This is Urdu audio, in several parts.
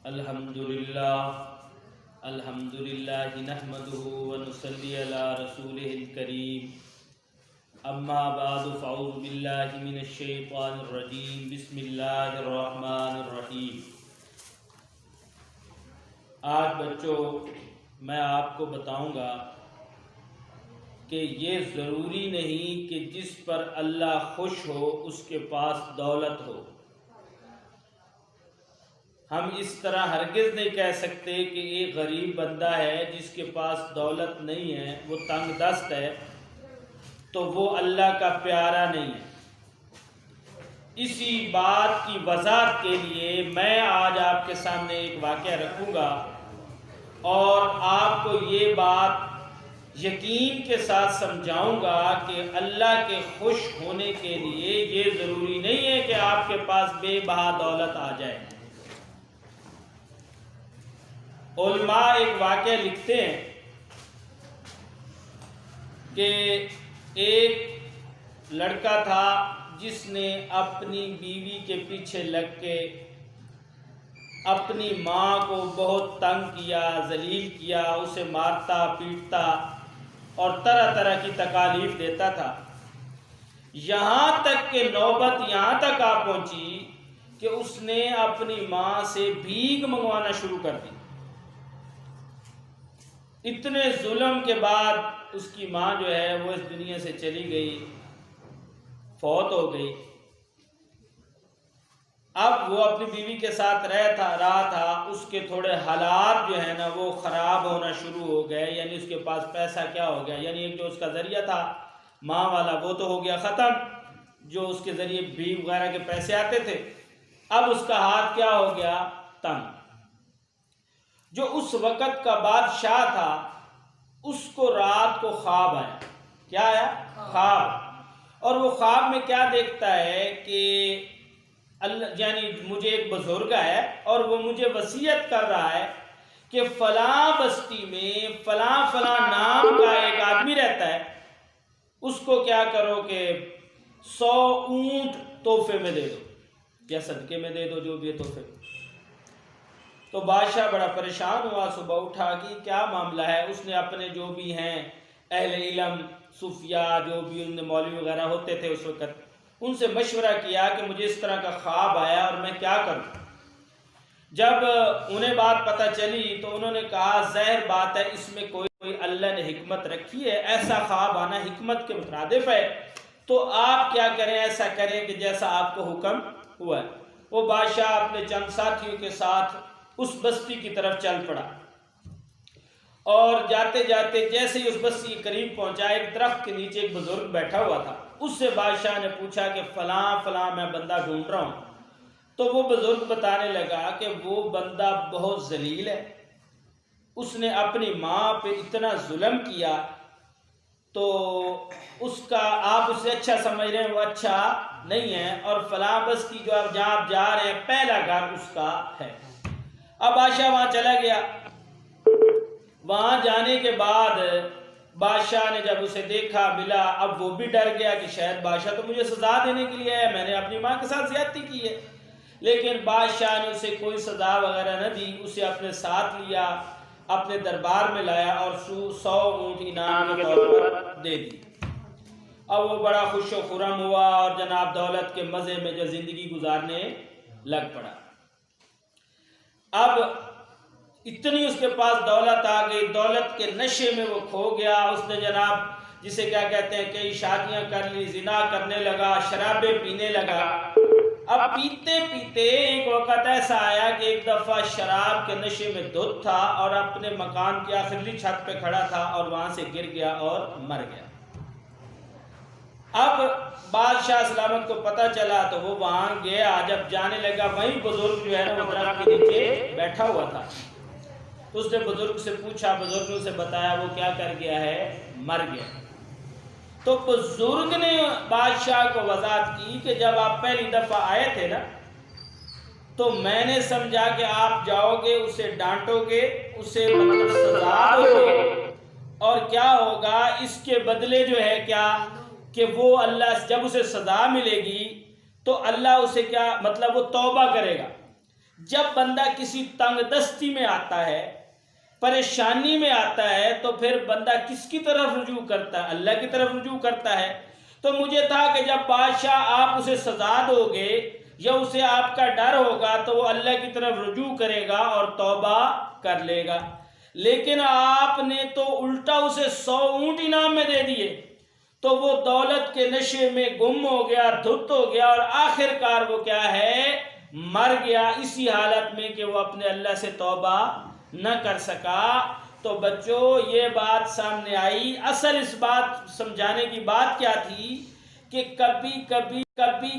الحمدللہ نحمدہ ونصلی علی رسولہ الکریم اما بعد فاعوذ باللہ من الشیطان الرجیم بسم اللہ الرحمن الرحیم۔ آج بچوں میں آپ کو بتاؤں گا کہ یہ ضروری نہیں کہ جس پر اللہ خوش ہو اس کے پاس دولت ہو۔ ہم اس طرح ہرگز نہیں کہہ سکتے کہ ایک غریب بندہ ہے جس کے پاس دولت نہیں ہے، وہ تنگ دست ہے، تو وہ اللہ کا پیارا نہیں ہے۔ اسی بات کی وضاحت کے لیے میں آج آپ کے سامنے ایک واقعہ رکھوں گا اور آپ کو یہ بات یقین کے ساتھ سمجھاؤں گا کہ اللہ کے خوش ہونے کے لیے یہ ضروری نہیں ہے کہ آپ کے پاس بے بہا دولت آ جائے۔ علماء ایک واقعہ لکھتے ہیں کہ ایک لڑکا تھا جس نے اپنی بیوی کے پیچھے لگ کے اپنی ماں کو بہت تنگ کیا، ذلیل کیا، اسے مارتا پیٹتا اور طرح طرح کی تکالیف دیتا تھا، یہاں تک کہ نوبت یہاں تک آ پہنچی کہ اس نے اپنی ماں سے بھیک منگوانا شروع کر دی۔ اتنے ظلم کے بعد اس کی ماں جو ہے وہ اس دنیا سے چلی گئی، فوت ہو گئی۔ اب وہ اپنی بیوی کے ساتھ رہا تھا، اس کے تھوڑے حالات جو ہے نا وہ خراب ہونا شروع ہو گئے، یعنی اس کے پاس پیسہ کیا ہو گیا، یعنی ایک جو اس کا ذریعہ تھا ماں والا وہ تو ہو گیا ختم، جو اس کے ذریعے بھی وغیرہ کے پیسے آتے تھے، اب اس کا ہاتھ کیا ہو گیا، تنگ۔ جو اس وقت کا بادشاہ تھا اس کو رات کو خواب آیا۔ کیا آیا؟ خواب۔ اور وہ خواب میں کیا دیکھتا ہے کہ یعنی مجھے ایک بزرگ ہے اور وہ مجھے وصیت کر رہا ہے کہ فلاں بستی میں فلاں فلاں نام کا ایک آدمی رہتا ہے، اس کو کیا کرو کہ 100 اونٹ تحفے میں دے دو یا صدقے میں دے دو، جو بھی تحفے۔ تو بادشاہ بڑا پریشان ہوا، صبح اٹھا کہ کیا معاملہ ہے۔ اس نے اپنے جو بھی ہیں اہل علم صوفیاء، جو بھی ان مولوی وغیرہ ہوتے تھے اس وقت، ان سے مشورہ کیا کہ مجھے اس طرح کا خواب آیا اور میں کیا کروں۔ جب انہیں بات پتہ چلی تو انہوں نے کہا ظاہر بات ہے اس میں کوئی اللہ نے حکمت رکھی ہے، ایسا خواب آنا حکمت کے مترادف ہے، تو آپ کیا کریں، ایسا کریں کہ جیسا آپ کو حکم ہوا ہے۔ وہ بادشاہ اپنے چند ساتھیوں کے ساتھ اس بستی کی طرف چل پڑا اور جاتے جاتے جیسے ہی اس بستی کے قریب پہنچا، ایک درخت کے نیچے ایک بزرگ بیٹھا ہوا تھا۔ اس سے بادشاہ نے پوچھا کہ فلاں فلاں میں بندہ ڈھونڈ رہا ہوں۔ تو وہ بزرگ بتانے لگا کہ وہ بندہ بہت ذلیل ہے، اس نے اپنی ماں پہ اتنا ظلم کیا، تو اس کا آپ اسے اچھا سمجھ رہے ہیں، وہ اچھا نہیں ہے، اور فلاں بستی جو جہاں آپ جا رہے ہیں پہلا گھر اس کا ہے۔ اب بادشاہ وہاں چلا گیا۔ وہاں جانے کے بعد بادشاہ نے جب اسے دیکھا ملا، اب وہ بھی ڈر گیا کہ شاید بادشاہ تو مجھے سزا دینے کے لیے ہے، میں نے اپنی ماں کے ساتھ زیادتی کی ہے۔ لیکن بادشاہ نے اسے کوئی سزا وغیرہ نہ دی، اسے اپنے ساتھ لیا، اپنے دربار میں لایا اور 100 اونٹ انعام کے طور پر دے دی۔ اب وہ بڑا خوش و خرم ہوا اور جناب دولت کے مزے میں جو زندگی گزارنے لگ پڑا۔ اب اتنی اس کے پاس دولت آ گئی، دولت کے نشے میں وہ کھو گیا۔ اس نے جناب جسے کیا کہتے ہیں کئی شادیاں کر لی، زنا کرنے لگا، شرابیں پینے لگا۔ اب پیتے پیتے ایک وقت ایسا آیا کہ ایک دفعہ شراب کے نشے میں دھت تھا اور اپنے مکان کی آخری چھت پہ کھڑا تھا اور وہاں سے گر گیا اور مر گیا۔ اب بادشاہ سلامت کو پتہ چلا تو وہ وہاں گیا، جب جانے لگا وہیں بزرگ جو ہے نا وہ درخت کے نیچے بیٹھا ہوا تھا۔ اس نے بزرگ سے پوچھا، بزرگ نے اسے بتایا وہ کیا کر گیا ہے، مر گیا۔ تو بزرگ نے بادشاہ کو وضاحت کی کہ جب آپ پہلی دفعہ آئے تھے نا تو میں نے سمجھا کہ آپ جاؤ گے، اسے ڈانٹو گے، اسے مطلب سزا دو گے، اور کیا ہوگا اس کے بدلے جو ہے کیا کہ وہ اللہ جب اسے سزا ملے گی تو اللہ اسے کیا مطلب وہ توبہ کرے گا، جب بندہ کسی تنگ دستی میں آتا ہے، پریشانی میں آتا ہے، تو پھر بندہ کس کی طرف رجوع کرتا ہے؟ اللہ کی طرف رجوع کرتا ہے۔ تو مجھے تھا کہ جب بادشاہ آپ اسے سزا دو گے یا اسے آپ کا ڈر ہوگا تو وہ اللہ کی طرف رجوع کرے گا اور توبہ کر لے گا، لیکن آپ نے تو الٹا اسے 100 اونٹ انعام میں دے دیے، تو وہ دولت کے نشے میں گم ہو گیا، دھت ہو گیا، اور آخر کار وہ کیا ہے؟ مر گیا، اسی حالت میں کہ وہ اپنے اللہ سے توبہ نہ کر سکا۔ تو بچوں یہ بات سامنے آئی۔ اصل اس بات سمجھانے کی بات کیا تھی کہ کبھی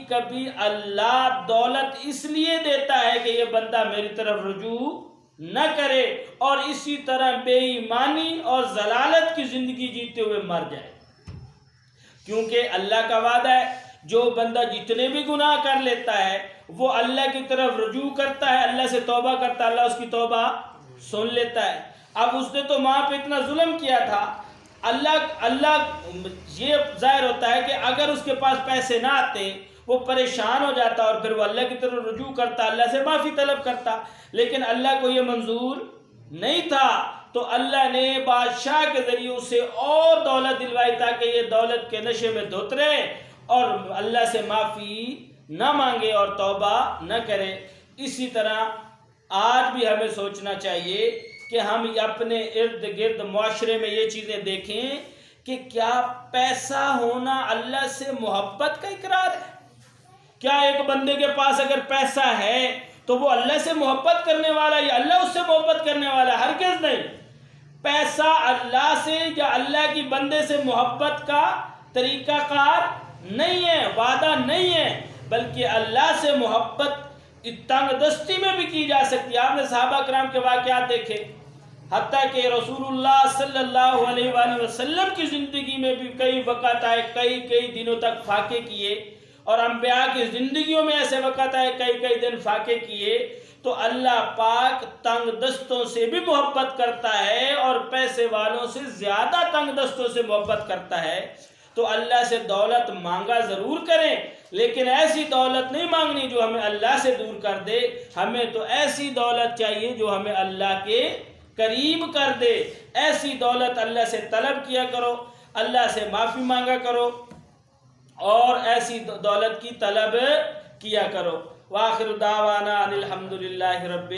کبھی اللہ دولت اس لیے دیتا ہے کہ یہ بندہ میری طرف رجوع نہ کرے اور اسی طرح بے ایمانی اور ضلالت کی زندگی جیتے ہوئے مر جائے، کیونکہ اللہ کا وعدہ ہے جو بندہ جتنے بھی گناہ کر لیتا ہے وہ اللہ کی طرف رجوع کرتا ہے، اللہ سے توبہ کرتا ہے، اللہ اس کی توبہ سن لیتا ہے۔ اب اس نے تو ماں پہ اتنا ظلم کیا تھا، اللہ یہ ظاہر ہوتا ہے کہ اگر اس کے پاس پیسے نہ آتے وہ پریشان ہو جاتا اور پھر وہ اللہ کی طرف رجوع کرتا، اللہ سے معافی طلب کرتا، لیکن اللہ کو یہ منظور نہیں تھا، تو اللہ نے بادشاہ کے ذریعے اسے اور دولت دلوائی تاکہ یہ دولت کے نشے میں دھت رہے اور اللہ سے معافی نہ مانگے اور توبہ نہ کرے۔ اسی طرح آج بھی ہمیں سوچنا چاہیے کہ ہم اپنے ارد گرد معاشرے میں یہ چیزیں دیکھیں کہ کیا پیسہ ہونا اللہ سے محبت کا اقرار ہے؟ کیا ایک بندے کے پاس اگر پیسہ ہے تو وہ اللہ سے محبت کرنے والا یا اللہ اس سے محبت کرنے والا؟ ہرگز نہیں۔ پیسہ اللہ سے یا اللہ کی بندے سے محبت کا طریقہ کار نہیں ہے، وعدہ نہیں ہے، بلکہ اللہ سے محبت تنگ دستی میں بھی کی جا سکتی ہے۔ آپ نے صحابہ کرام کے واقعات دیکھے، حتیٰ کہ رسول اللہ صلی اللہ علیہ وآلہ وسلم کی زندگی میں بھی کئی وقت آئے، کئی دنوں تک فاقے کیے، اور انبیاء کی زندگیوں میں ایسے وقت آئے کئی دن فاقے کیے۔ تو اللہ پاک تنگ دستوں سے بھی محبت کرتا ہے اور پیسے والوں سے زیادہ تنگ دستوں سے محبت کرتا ہے۔ تو اللہ سے دولت مانگا ضرور کریں، لیکن ایسی دولت نہیں مانگنی جو ہمیں اللہ سے دور کر دے۔ ہمیں تو ایسی دولت چاہیے جو ہمیں اللہ کے قریب کر دے۔ ایسی دولت اللہ سے طلب کیا کرو، اللہ سے معافی مانگا کرو اور ایسی دولت کی طلب کیا کرو۔ وآخر دعوانا ان الحمد للہ رب